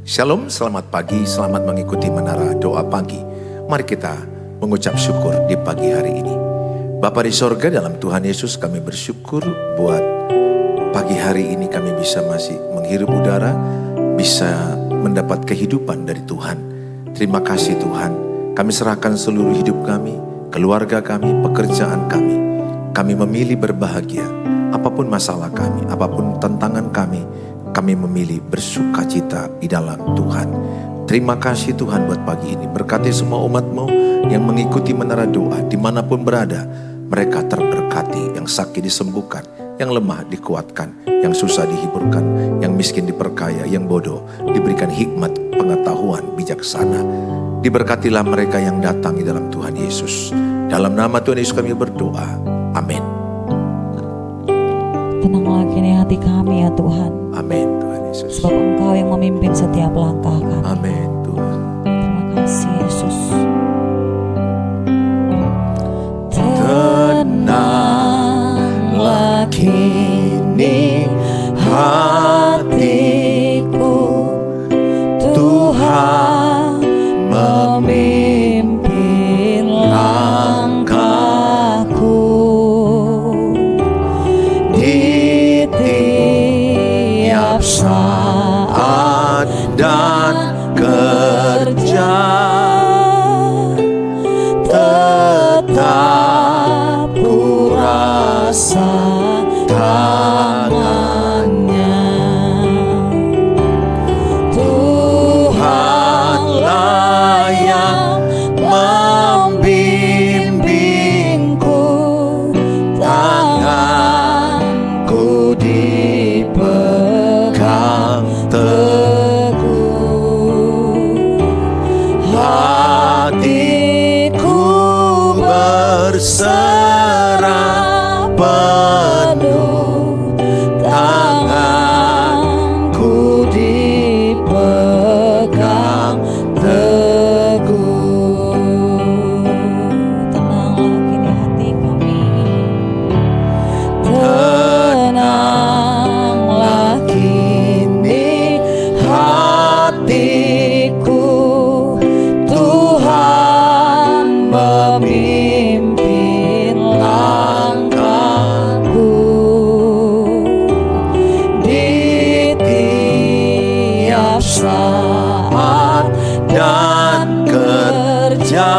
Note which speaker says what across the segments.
Speaker 1: Shalom, selamat pagi, selamat mengikuti Menara Doa Pagi. Mari kita mengucap syukur di pagi hari ini. Bapa di sorga, dalam Tuhan Yesus kami bersyukur buat pagi hari ini kami bisa masih menghirup udara, bisa mendapat kehidupan dari Tuhan. Terima kasih Tuhan, kami serahkan seluruh hidup kami, keluarga kami, pekerjaan kami. Kami memilih berbahagia, apapun masalah kami, apapun tantangan kami memilih bersukacita di dalam Tuhan. Terima kasih Tuhan buat pagi ini. Berkati semua umat-Mu yang mengikuti Menara Doa dimanapun berada. Mereka terberkati, yang sakit disembuhkan, yang lemah dikuatkan, yang susah dihiburkan, yang miskin diperkaya, yang bodoh diberikan hikmat, pengetahuan, bijaksana. Diberkatilah mereka yang datang di dalam Tuhan Yesus. Dalam nama Tuhan Yesus kami berdoa. Amin.
Speaker 2: Tenanglah kini hati kami ya Tuhan.
Speaker 1: Amin Tuhan Yesus.
Speaker 2: Sebab Engkau yang memimpin setiap langkah kami.
Speaker 1: Amin Tuhan.
Speaker 2: Terima kasih Yesus.
Speaker 1: Tenanglah kini hatiku, Tuhan memimpin langkahku. Di tiap saat dan kerja, tetap ku rasa tangannya. Tuhanlah yang membimbingku, tanganku dipegang teguh. Hatiku berserah penuh, tanganku dipegang teguh.
Speaker 2: Tenanglah kini hati kami.
Speaker 1: Tenanglah kini hatiku, Tuhan memimpin langkahku. Di tiap saat dan kerja,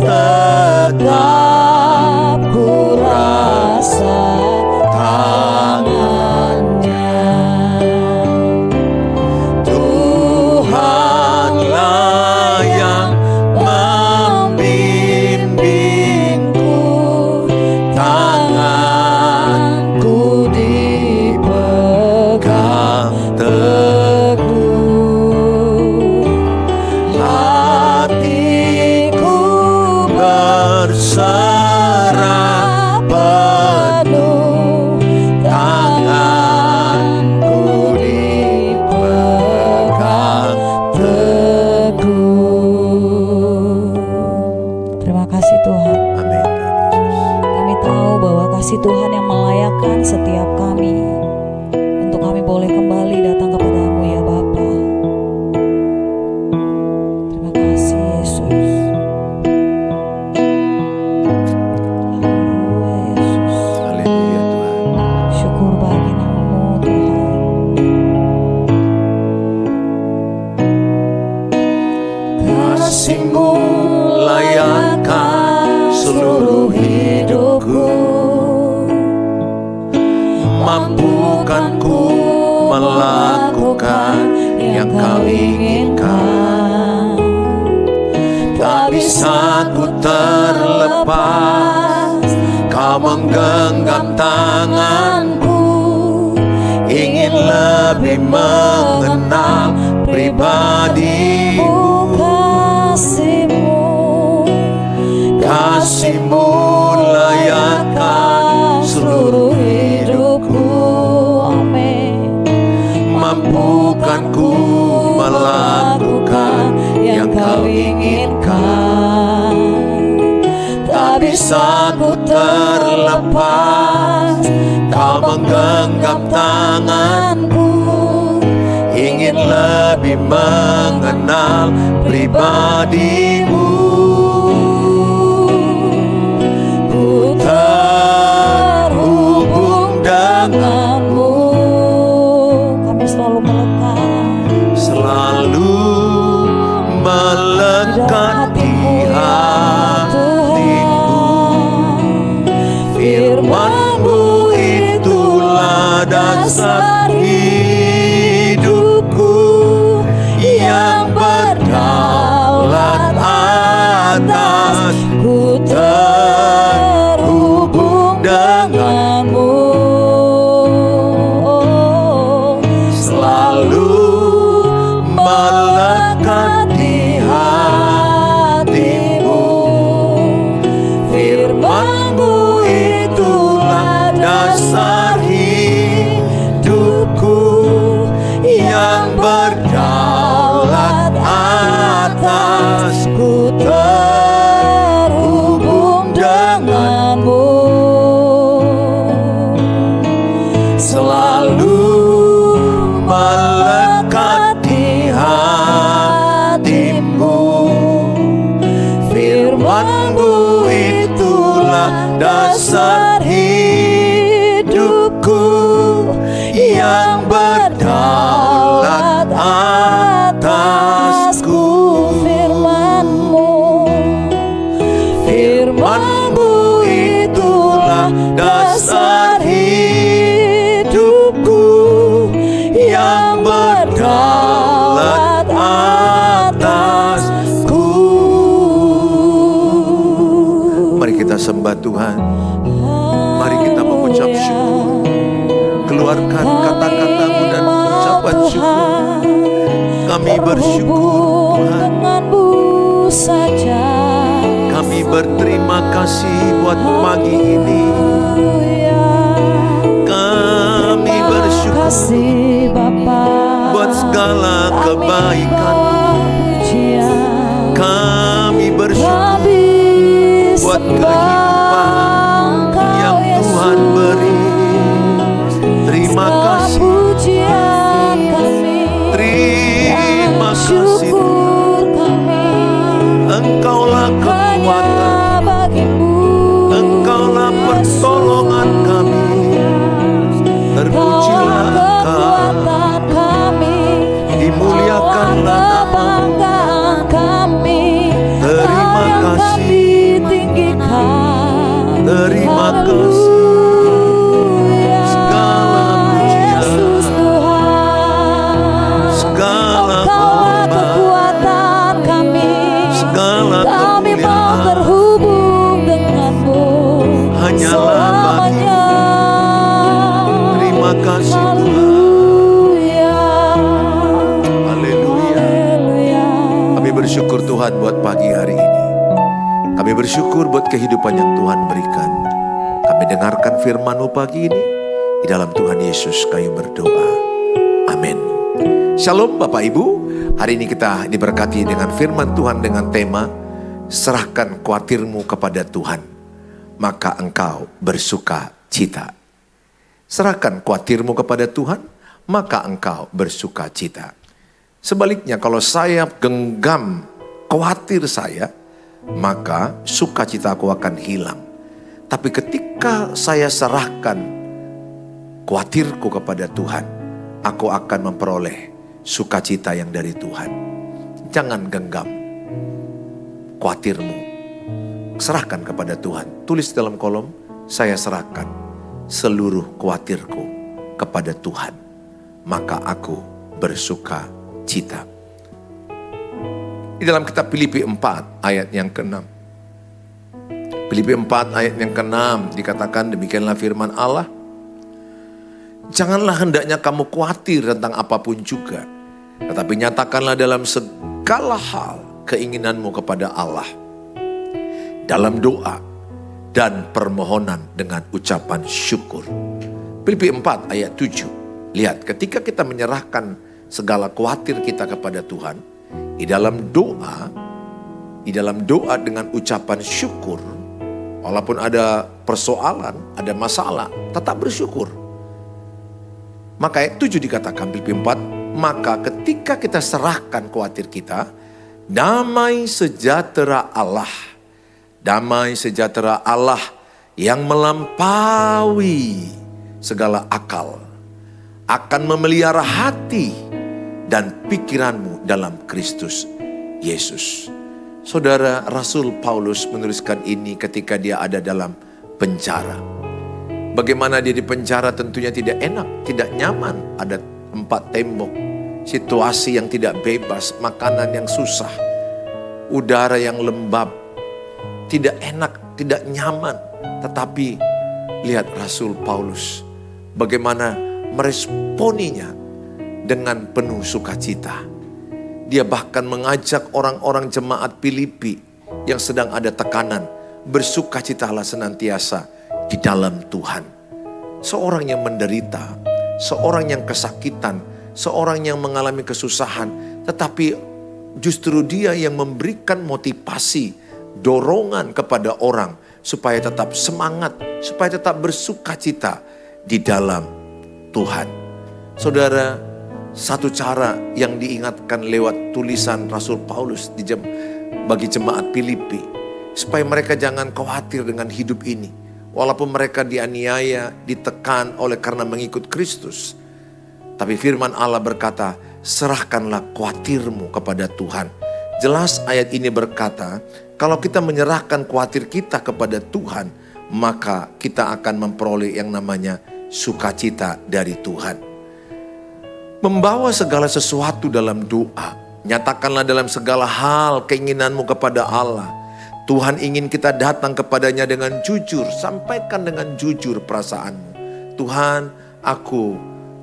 Speaker 1: tetap ku rasa tangannya. Tuhanlah yang membimbingku, tanganku dipegang teguh. Hatiku berserah penuh, tanganku dipegang teguh.
Speaker 2: Terima kasih Tuhan.
Speaker 1: Amin.
Speaker 2: Kami tahu bahwa kasih Tuhan yang melayakkan setiap kami untuk kami boleh kembali datang kepadamu ya Bapa. Terima kasih Yesus. Haleluya Yesus.
Speaker 1: Haleluya Tuhan.
Speaker 2: Syukur bagi nama-Mu Tuhan.
Speaker 1: Kasih-Mu layakkan seluruh hidupku, mampukan ku melakukan yang Kau inginkan. Tak bisa ku terlepas, Kau menggenggam tanganku, ingin lebih mengenal pribadi-Mu. Kasih-Mu layakkan seluruh hidupku,
Speaker 2: Amin.
Speaker 1: mampukan ku melakukan yang Kau inginkan. Tak bisa ku terlepas, Kau menggenggam tanganku, lebih mengenal pribadimu. Ku terhubung denganmu,
Speaker 2: kami selalu melekat,
Speaker 1: selalu melekat di hatimu. Firman-Mu itulah dasar hidupku yang berdaulat atas. Ku terhubung denganmu, selalu melekat di hatimu. Firman-Mu itulah dasar hidupku yang berdaulat atas. Ku terhubung denganmu, selalu melekat di hatimu. Firman-Mu itulah dasar hidupku yang berdaulat atasku.
Speaker 2: firman-Mu,
Speaker 1: Firman-Mu itulah dasar hidupku yang berdaulat atasku. Mari kita sembah Tuhan. Mari kita mengucap syukur. Keluarkan kata-katamu dan ucapan syukur. Kami bersyukur Tuhan.
Speaker 2: denganmu saja.
Speaker 1: Kami berterima kasih buat pagi ini. Kami bersyukur
Speaker 2: Kasih Bapa,
Speaker 1: buat segala kebaikan.
Speaker 2: pujian
Speaker 1: Kami bersyukur
Speaker 2: kami
Speaker 1: buat
Speaker 2: sembah
Speaker 1: kehidupan yang
Speaker 2: Engkau,
Speaker 1: Tuhan
Speaker 2: Yesus.
Speaker 1: beri. Terima
Speaker 2: Segala
Speaker 1: kasih,
Speaker 2: pujian kami,
Speaker 1: terima kasih
Speaker 2: syukur kami
Speaker 1: Engkaulah kekuatan,
Speaker 2: hanya bagimu,
Speaker 1: Engkaulah pertolongan kami. Terpujilah Engkau,
Speaker 2: kekuatan kami,
Speaker 1: dimuliakanlah namamu.
Speaker 2: kebanggaan kami.
Speaker 1: Terima
Speaker 2: Yang
Speaker 1: kasih,
Speaker 2: kami tinggikan.
Speaker 1: terima kasih.
Speaker 2: Haleluya.
Speaker 1: Segala pujian,
Speaker 2: Yesus Tuhan,
Speaker 1: segala
Speaker 2: Engkaulah
Speaker 1: hormat,
Speaker 2: kekuatan kami.
Speaker 1: segala
Speaker 2: Kami mau
Speaker 1: kemuliaan
Speaker 2: terhubung denganmu
Speaker 1: hanyalah
Speaker 2: selamanya.
Speaker 1: Terima kasih Tuhan.
Speaker 2: Haleluya.
Speaker 1: Haleluya.
Speaker 2: Haleluya.
Speaker 1: Kami bersyukur Tuhan buat pagi hari ini. Kami bersyukur buat kehidupan yang Tuhan berikan. Kami dengarkan firman-Mu pagi ini. Di dalam Tuhan Yesus kami berdoa. Amin. Shalom Bapak Ibu. Hari ini kita diberkati dengan firman Tuhan dengan tema serahkan khawatirmu kepada Tuhan, maka engkau bersuka cita. Serahkan khawatirmu kepada Tuhan, maka engkau bersuka cita. Sebaliknya kalau saya genggam khawatir saya, maka sukacitaku akan hilang. Tapi ketika saya serahkan khawatirku kepada Tuhan, aku akan memperoleh sukacita yang dari Tuhan. Jangan genggam khawatirmu. Serahkan kepada Tuhan. Tulis dalam kolom, saya serahkan seluruh khawatirku kepada Tuhan, maka aku bersuka cita. Di dalam kitab Filipi 4 ayat yang ke-6. Filipi 4 ayat yang ke-6 dikatakan demikianlah firman Allah. Janganlah hendaknya kamu khawatir tentang apapun juga, tetapi nyatakanlah dalam segala hal keinginanmu kepada Allah dalam doa dan permohonan dengan ucapan syukur. Filipi 4 ayat 7. Lihat, ketika kita menyerahkan segala khawatir kita kepada Tuhan, di dalam doa dengan ucapan syukur, walaupun ada persoalan, ada masalah, tetap bersyukur. Maka ayat 7 dikatakan Filipi 4, maka ketika ketika kita serahkan khawatir kita, damai sejahtera Allah yang melampaui segala akal akan memelihara hati dan pikiranmu dalam Kristus Yesus. Saudara, Rasul Paulus menuliskan ini ketika dia ada dalam penjara. Bagaimana dia di penjara tentunya tidak enak, tidak nyaman. Ada 4 tembok, situasi yang tidak bebas, makanan yang susah, udara yang lembab, tidak enak, tidak nyaman. Tetapi lihat Rasul Paulus bagaimana meresponinya dengan penuh sukacita. Dia bahkan mengajak orang-orang jemaat Filipi yang sedang ada tekanan, bersukacitalah senantiasa di dalam Tuhan. Seorang yang menderita, seorang yang kesakitan, seorang yang mengalami kesusahan, tetapi justru dia yang memberikan motivasi, dorongan kepada orang supaya tetap semangat, supaya tetap bersukacita di dalam Tuhan. Saudara, satu cara yang diingatkan lewat tulisan Rasul Paulus bagi jemaat Filipi, supaya mereka jangan khawatir dengan hidup ini. Walaupun mereka dianiaya, ditekan oleh karena mengikut Kristus. Tapi firman Allah berkata, serahkanlah khawatirmu kepada Tuhan. Jelas ayat ini berkata, kalau kita menyerahkan khawatir kita kepada Tuhan, maka kita akan memperoleh yang namanya sukacita dari Tuhan. Membawa segala sesuatu dalam doa. Nyatakanlah dalam segala hal keinginanmu kepada Allah. Tuhan ingin kita datang kepadanya dengan jujur. Sampaikan dengan jujur perasaanmu. Tuhan, aku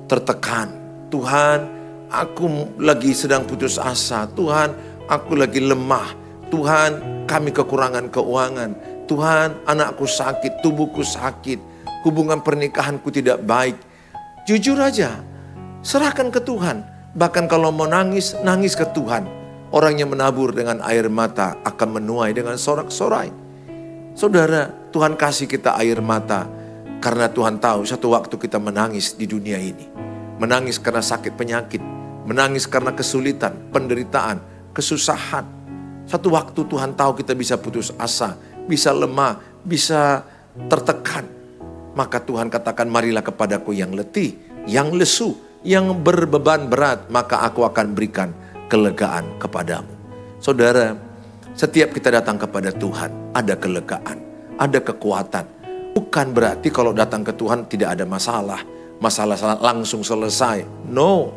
Speaker 1: tertekan. Tuhan, aku lagi sedang putus asa. Tuhan, aku lagi lemah. Tuhan, kami kekurangan keuangan. Tuhan, anakku sakit, tubuhku sakit. Hubungan pernikahanku tidak baik. Jujur aja. Serahkan ke Tuhan. Bahkan kalau mau nangis, nangis ke Tuhan. Orang yang menabur dengan air mata akan menuai dengan sorak-sorai. Saudara, Tuhan kasih kita air mata karena Tuhan tahu satu waktu kita menangis di dunia ini. Menangis karena sakit penyakit. Menangis karena kesulitan, penderitaan, kesusahan. Satu waktu Tuhan tahu kita bisa putus asa, bisa lemah, bisa tertekan. Maka Tuhan katakan, marilah kepadaku yang letih, yang lesu, yang berbeban berat, maka aku akan berikan kelegaan kepadamu. Saudara, setiap kita datang kepada Tuhan, ada kelegaan, ada kekuatan. Bukan berarti kalau datang ke Tuhan tidak ada masalah langsung selesai. No.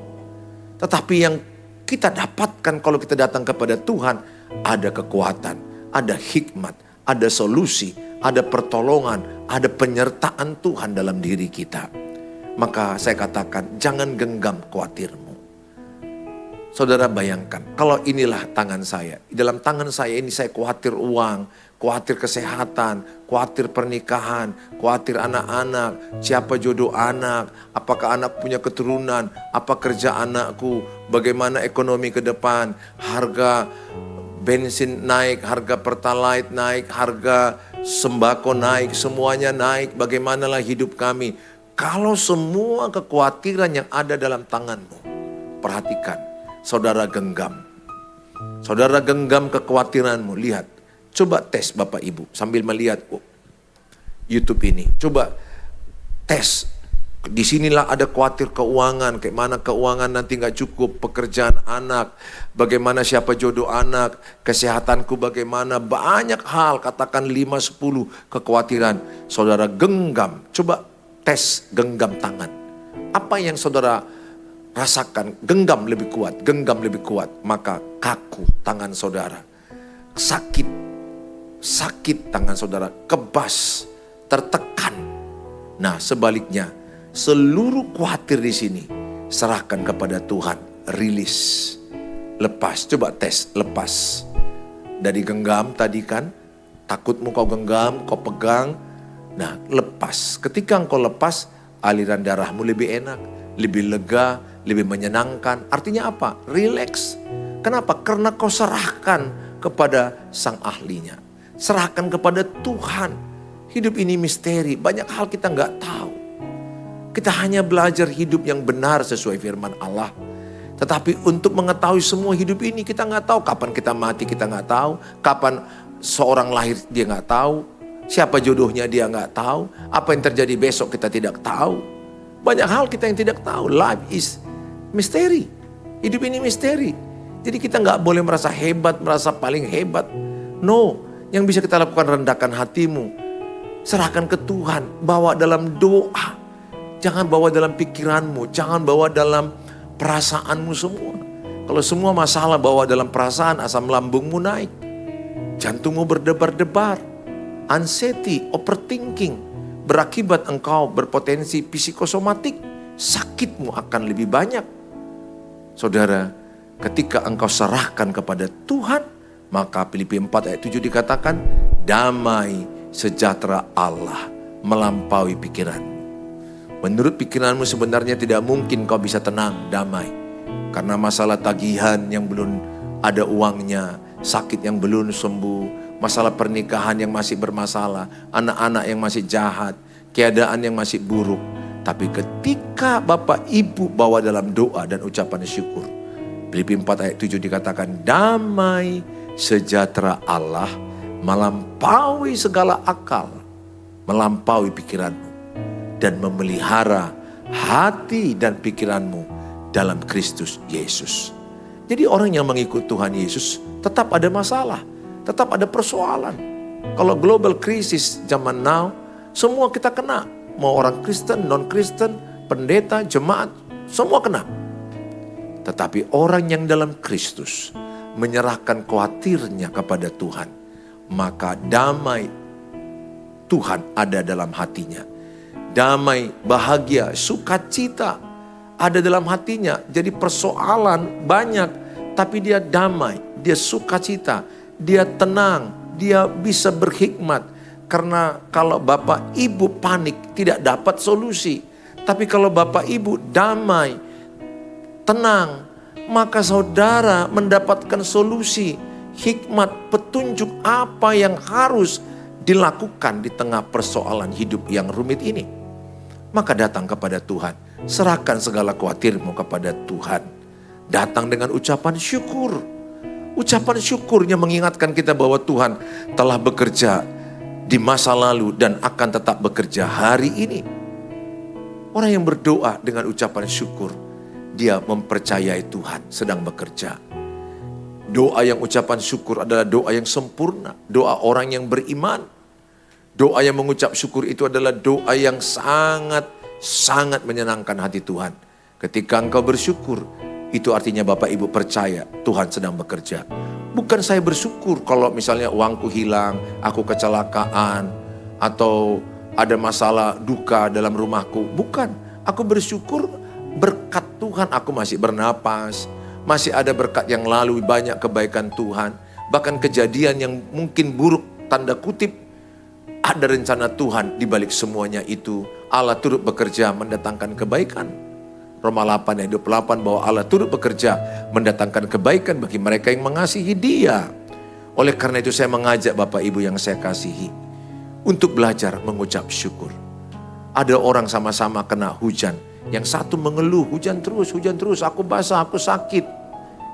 Speaker 1: Tetapi yang kita dapatkan kalau kita datang kepada Tuhan, ada kekuatan, ada hikmat, ada solusi, ada pertolongan, ada penyertaan Tuhan dalam diri kita. Maka saya katakan, jangan genggam khawatirmu. Saudara bayangkan, kalau inilah tangan saya. Di dalam tangan saya ini saya khawatir uang, khawatir kesehatan, khawatir pernikahan, khawatir anak-anak, siapa jodoh anak, apakah anak punya keturunan, apa kerja anakku, bagaimana ekonomi ke depan, harga bensin naik, harga pertalite naik, harga sembako naik, semuanya naik, bagaimanalah hidup kami. Kalau semua kekhawatiran yang ada dalam tanganmu, perhatikan, saudara genggam. Saudara genggam kekhawatiranmu, lihat. Coba tes Bapak Ibu sambil melihat YouTube ini. Coba tes. Disinilah ada khawatir keuangan, kayak mana keuangan nanti gak cukup, pekerjaan anak, bagaimana siapa jodoh anak, kesehatanku bagaimana, banyak hal, katakan 5-10 kekhawatiran. Saudara genggam, coba tes genggam tangan. Apa yang saudara rasakan? Genggam lebih kuat, maka kaku tangan saudara. Sakit tangan saudara, kebas, tertekan. Nah, sebaliknya, seluruh khawatir di sini serahkan kepada Tuhan, rilis, lepas. Coba tes, lepas. Dari genggam tadi kan, takutmu kau genggam, kau pegang. Nah, lepas. Ketika engkau lepas, aliran darahmu lebih enak, lebih lega, lebih menyenangkan. Artinya apa? Relax. Kenapa? Karena kau serahkan kepada sang ahlinya. Serahkan kepada Tuhan. Hidup ini misteri, banyak hal kita nggak tahu. Kita hanya belajar hidup yang benar sesuai firman Allah. Tetapi untuk mengetahui semua hidup ini kita nggak tahu. Kapan kita mati kita nggak tahu. Kapan seorang lahir dia nggak tahu. Siapa jodohnya dia nggak tahu. Apa yang terjadi besok kita tidak tahu. Banyak hal kita yang tidak tahu. Life is misteri. Hidup ini misteri. Jadi kita nggak boleh merasa hebat, merasa paling hebat. No, yang bisa kita lakukan rendahkan hatimu. Serahkan ke Tuhan, bawa dalam doa. Jangan bawa dalam pikiranmu, jangan bawa dalam perasaanmu semua. Kalau semua masalah bawa dalam perasaan, asam lambungmu naik. Jantungmu berdebar-debar. Anxiety, overthinking. Berakibat engkau berpotensi psikosomatik. Sakitmu akan lebih banyak. Saudara, ketika engkau serahkan kepada Tuhan, maka Filipi 4 ayat 7 dikatakan, damai sejahtera Allah melampaui pikiranmu. Menurut pikiranmu sebenarnya tidak mungkin kau bisa tenang, damai. Karena masalah tagihan yang belum ada uangnya, sakit yang belum sembuh, masalah pernikahan yang masih bermasalah, anak-anak yang masih jahat, keadaan yang masih buruk. Tapi ketika Bapak Ibu bawa dalam doa dan ucapan syukur, Filipi 4 ayat 7 dikatakan, damai sejahtera Allah melampaui segala akal, melampaui pikiranmu, dan memelihara hati dan pikiranmu dalam Kristus Yesus. Jadi orang yang mengikut Tuhan Yesus tetap ada masalah, tetap ada persoalan. Kalau global crisis zaman now, semua kita kena. Mau orang Kristen, non-Kristen, pendeta, jemaat, semua kena. Tetapi orang yang dalam Kristus menyerahkan khawatirnya kepada Tuhan, maka damai Tuhan ada dalam hatinya. Damai, bahagia, sukacita ada dalam hatinya. Jadi persoalan banyak, tapi dia damai, dia sukacita, dia tenang, dia bisa berhikmat. Karena kalau Bapak Ibu panik tidak dapat solusi. Tapi kalau Bapak Ibu damai, tenang, maka saudara mendapatkan solusi, hikmat, petunjuk apa yang harus dilakukan di tengah persoalan hidup yang rumit ini. Maka datang kepada Tuhan, serahkan segala khawatirmu kepada Tuhan. Datang dengan ucapan syukur. Ucapan syukurnya mengingatkan kita bahwa Tuhan telah bekerja di masa lalu dan akan tetap bekerja hari ini. Orang yang berdoa dengan ucapan syukur, dia mempercayai Tuhan sedang bekerja. Doa yang ucapan syukur adalah doa yang sempurna, doa orang yang beriman. Doa yang mengucap syukur itu adalah doa yang sangat menyenangkan hati Tuhan. Ketika engkau bersyukur, itu artinya Bapak Ibu percaya Tuhan sedang bekerja. Bukan saya bersyukur kalau misalnya uangku hilang, aku kecelakaan, atau ada masalah duka dalam rumahku. Bukan, aku bersyukur berkat Tuhan aku masih bernapas, masih ada berkat yang lalu, banyak kebaikan Tuhan. Bahkan kejadian yang mungkin buruk, tanda kutip, ada rencana Tuhan di balik semuanya itu. Allah turut bekerja mendatangkan kebaikan. Roma 8 ayat 28 bahwa Allah turut bekerja mendatangkan kebaikan bagi mereka yang mengasihi Dia. Oleh karena itu saya mengajak Bapak Ibu yang saya kasihi untuk belajar mengucap syukur. Ada orang sama-sama kena hujan. Yang satu mengeluh, hujan terus, aku basah, aku sakit.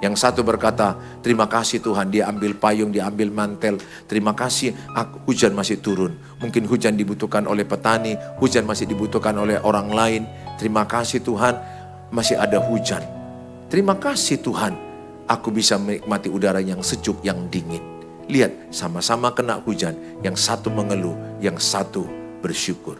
Speaker 1: Yang satu berkata, terima kasih Tuhan, dia ambil payung, dia ambil mantel. Terima kasih, hujan masih turun. Mungkin hujan dibutuhkan oleh petani, hujan masih dibutuhkan oleh orang lain. Terima kasih Tuhan, masih ada hujan. Terima kasih Tuhan, aku bisa menikmati udara yang sejuk, yang dingin. Lihat, sama-sama kena hujan. Yang satu mengeluh, yang satu bersyukur.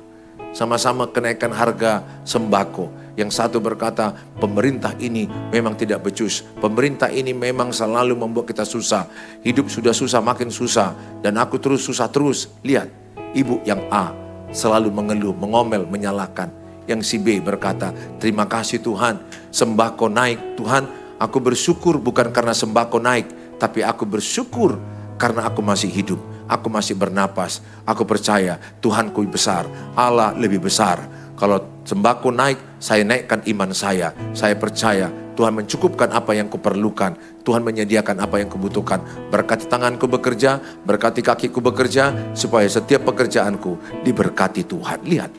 Speaker 1: Sama-sama kenaikan harga sembako. Yang satu berkata, pemerintah ini memang tidak becus. Pemerintah ini memang selalu membuat kita susah. Hidup sudah susah, makin susah. Dan aku terus susah terus. Lihat, ibu yang A selalu mengeluh, mengomel, menyalahkan. Yang si B berkata, terima kasih Tuhan, sembako naik. Tuhan, aku bersyukur bukan karena sembako naik, tapi aku bersyukur karena aku masih hidup. Aku masih bernapas. Aku percaya Tuhanku besar, Allah lebih besar. Kalau sembako naik, saya naikkan iman saya. Saya percaya Tuhan mencukupkan apa yang kuperlukan. Tuhan menyediakan apa yang kubutuhkan. Berkati tanganku bekerja, berkati kakiku bekerja, supaya setiap pekerjaanku diberkati Tuhan. Lihat,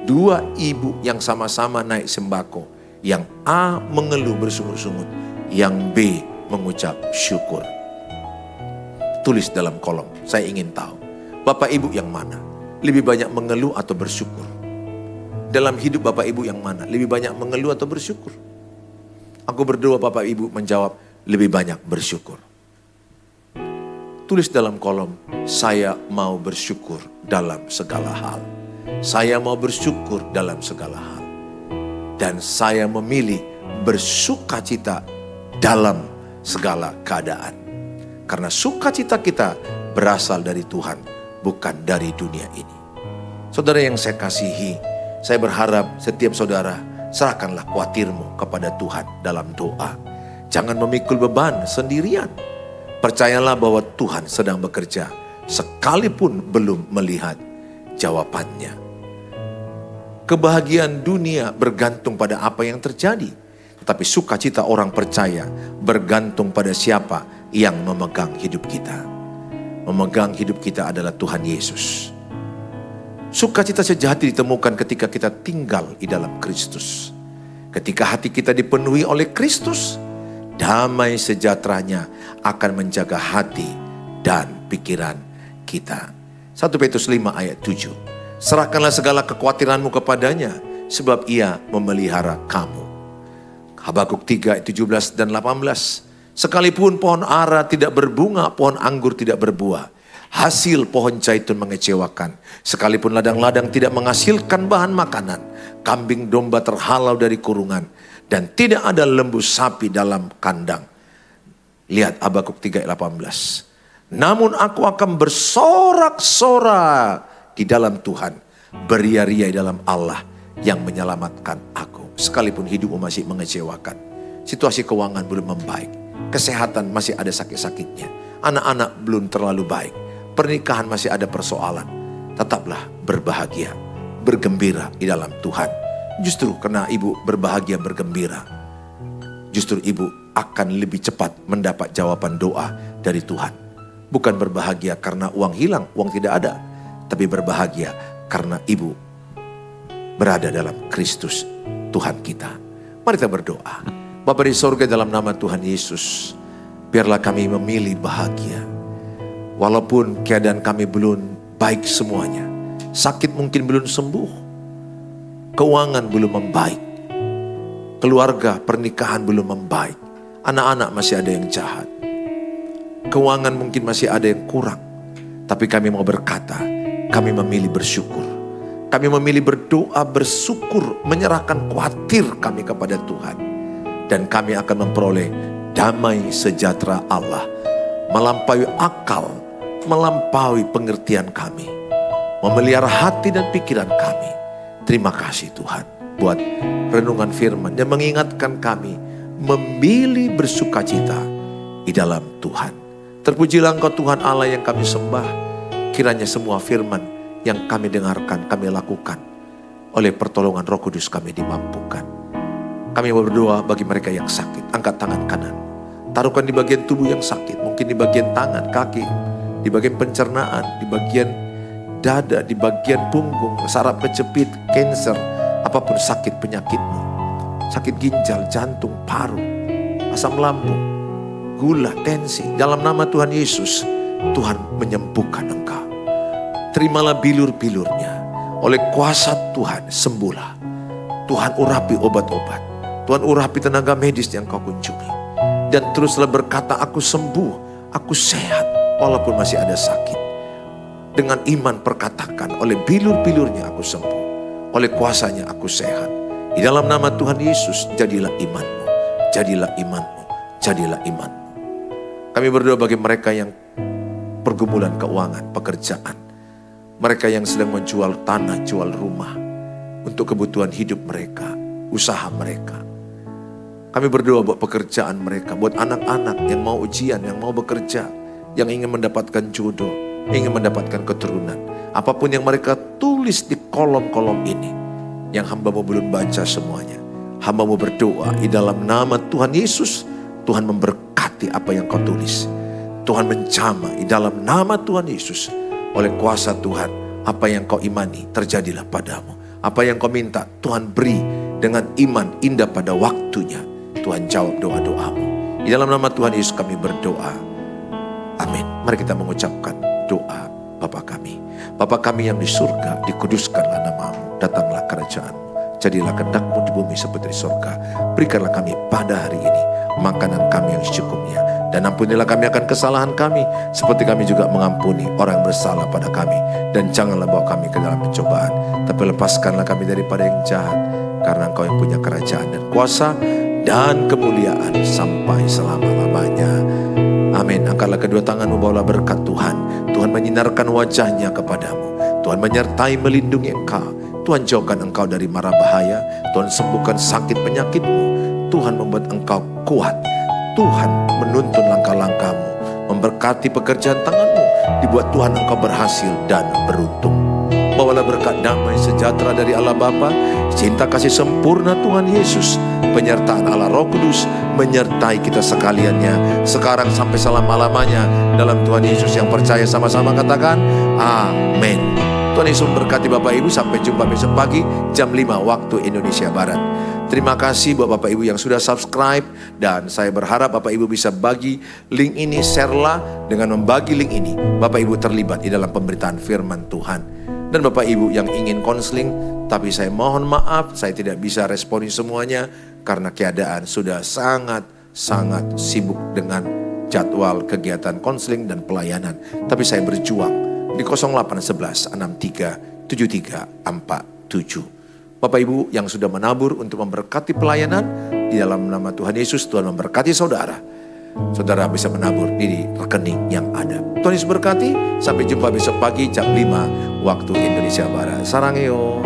Speaker 1: dua ibu yang sama-sama naik sembako. Yang A mengeluh bersungut-sungut, yang B mengucap syukur. Tulis dalam kolom, saya ingin tahu, Bapak Ibu yang mana? Lebih banyak mengeluh atau bersyukur? Dalam hidup Bapak Ibu yang mana? Lebih banyak mengeluh atau bersyukur? Aku berdoa Bapak Ibu menjawab lebih banyak bersyukur. Tulis dalam kolom, saya mau bersyukur dalam segala hal. Saya mau bersyukur dalam segala hal. Dan saya memilih bersukacita dalam segala keadaan. Karena sukacita kita berasal dari Tuhan, bukan dari dunia ini. Saudara yang saya kasihi, saya berharap setiap saudara serahkanlah khawatirmu kepada Tuhan dalam doa. Jangan memikul beban sendirian. Percayalah bahwa Tuhan sedang bekerja sekalipun belum melihat jawabannya. Kebahagiaan dunia bergantung pada apa yang terjadi. Tetapi sukacita orang percaya bergantung pada siapa yang memegang hidup kita. Memegang hidup kita adalah Tuhan Yesus. Sukacita sejati ditemukan ketika kita tinggal di dalam Kristus. Ketika hati kita dipenuhi oleh Kristus, damai sejahteranya akan menjaga hati dan pikiran kita. 1 Petrus 5 ayat 7. Serahkanlah segala kekhawatiranmu kepadanya, sebab ia memelihara kamu. Habakuk 3 ayat 17 dan 18. Sekalipun pohon ara tidak berbunga, pohon anggur tidak berbuah, hasil pohon zaitun mengecewakan. Sekalipun ladang-ladang tidak menghasilkan bahan makanan, kambing domba terhalau dari kurungan, dan tidak ada lembu sapi dalam kandang. Lihat Habakuk 3 ayat 18. Namun aku akan bersorak-sorak di dalam Tuhan, beria-ria di dalam Allah yang menyelamatkan aku. Sekalipun hidupmu masih mengecewakan, situasi keuangan belum membaik, kesehatan masih ada sakit-sakitnya, anak-anak belum terlalu baik, pernikahan masih ada persoalan, tetaplah berbahagia, bergembira di dalam Tuhan. Justru karena ibu berbahagia bergembira, justru ibu akan lebih cepat mendapat jawaban doa dari Tuhan. Bukan berbahagia karena uang hilang, uang tidak ada, tapi berbahagia karena ibu berada dalam Kristus Tuhan kita. Mari kita berdoa. Bapa di sorga, dalam nama Tuhan Yesus, biarlah kami memilih bahagia. Walaupun keadaan kami belum baik semuanya, sakit mungkin belum sembuh, keuangan belum membaik, keluarga pernikahan belum membaik, anak-anak masih ada yang jahat, keuangan mungkin masih ada yang kurang. Tapi kami mau berkata, kami memilih bersyukur. Kami memilih berdoa, bersyukur, menyerahkan khawatir kami kepada Tuhan. Dan kami akan memperoleh damai sejahtera Allah, melampaui akal, melampaui pengertian kami, memelihara hati dan pikiran kami. Terima kasih Tuhan buat renungan firman yang mengingatkan kami memilih bersukacita di dalam Tuhan. Terpujilah Engkau Tuhan Allah yang kami sembah. Kiranya semua firman yang kami dengarkan, kami lakukan. Oleh pertolongan Roh Kudus kami dimampukan. Kami berdoa bagi mereka yang sakit. Angkat tangan kanan. Taruhkan di bagian tubuh yang sakit. Mungkin di bagian tangan, kaki, di bagian pencernaan, di bagian dada, di bagian punggung, saraf kejepit, kanker, apapun sakit penyakitmu. Sakit ginjal, jantung, paru, asam lambung, gula, tensi. Dalam nama Tuhan Yesus, Tuhan menyembuhkan engkau. Terimalah bilur-bilurnya. Oleh kuasa Tuhan, sembuhlah. Tuhan urapi obat-obat. Tuhan urapi tenaga medis yang kau kunjungi. Dan teruslah berkata, aku sembuh, aku sehat, walaupun masih ada sakit. Dengan iman perkatakan, oleh bilur-bilurnya aku sembuh. Oleh kuasanya aku sehat. Di dalam nama Tuhan Yesus, jadilah imanmu. Jadilah imanmu. Jadilah imanmu. Kami berdoa bagi mereka yang pergumulan keuangan, pekerjaan. Mereka yang sedang menjual tanah, jual rumah. Untuk kebutuhan hidup mereka, usaha mereka. Kami berdoa buat pekerjaan mereka, buat anak-anak yang mau ujian, yang mau bekerja, yang ingin mendapatkan jodoh, ingin mendapatkan keturunan. Apapun yang mereka tulis di kolom-kolom ini, yang hamba-Mu belum baca semuanya. Hamba-Mu berdoa di dalam nama Tuhan Yesus, Tuhan memberkati apa yang kau tulis. Tuhan menjamah di dalam nama Tuhan Yesus. Oleh kuasa Tuhan, apa yang kau imani terjadilah padamu. Apa yang kau minta Tuhan beri dengan iman indah pada waktunya. Tuhan jawab doa-doamu. Di dalam nama Tuhan Yesus kami berdoa. Amin. Mari kita mengucapkan doa Bapa kami. Bapa kami yang di surga, dikuduskanlah namamu, datanglah kerajaanmu. Jadilah kehendak-Mu di bumi seperti di surga. Berikanlah kami pada hari ini makanan kami yang secukupnya. Dan ampunilah kami akan kesalahan kami, seperti kami juga mengampuni orang yang bersalah pada kami. Dan janganlah bawa kami ke dalam pencobaan, tapi lepaskanlah kami daripada yang jahat. Karena Engkau yang punya kerajaan dan kuasa dan kemuliaan sampai selama-lamanya. Amin. Angkatlah kedua tanganmu, bawalah berkat Tuhan. Tuhan menyinarkan wajahnya kepadamu. Tuhan menyertai melindungi engkau. Tuhan jauhkan engkau dari mara bahaya. Tuhan sembuhkan sakit penyakitmu. Tuhan membuat engkau kuat. Tuhan menuntun langkah-langkahmu. Memberkati pekerjaan tanganmu. Dibuat Tuhan engkau berhasil dan beruntung. Bawalah berkat damai sejahtera dari Allah Bapa, cinta kasih sempurna Tuhan Yesus, penyertaan Allah Roh Kudus menyertai kita sekaliannya sekarang sampai selama-lamanya. Dalam Tuhan Yesus yang percaya sama-sama katakan amin. Tuhan Yesus memberkati Bapak Ibu. Sampai jumpa besok pagi jam 5 waktu Indonesia Barat. Terima kasih buat Bapak Ibu yang sudah subscribe, dan saya berharap Bapak Ibu bisa bagi link ini, share-lah. Dengan membagi link ini, Bapak Ibu terlibat di dalam pemberitaan firman Tuhan. Dan Bapak Ibu yang ingin konseling, tapi saya mohon maaf, saya tidak bisa responi semuanya karena keadaan sudah sangat sibuk dengan jadwal kegiatan konseling dan pelayanan. Tapi saya berjuang di 0811 63 73 47. Bapak Ibu yang sudah menabur untuk memberkati pelayanan, di dalam nama Tuhan Yesus, Tuhan memberkati saudara. Saudara bisa menabur di rekening yang ada. Tuhan Yesus berkati. Sampai jumpa besok pagi jam 5 waktu Indonesia Barat. Sarangeo.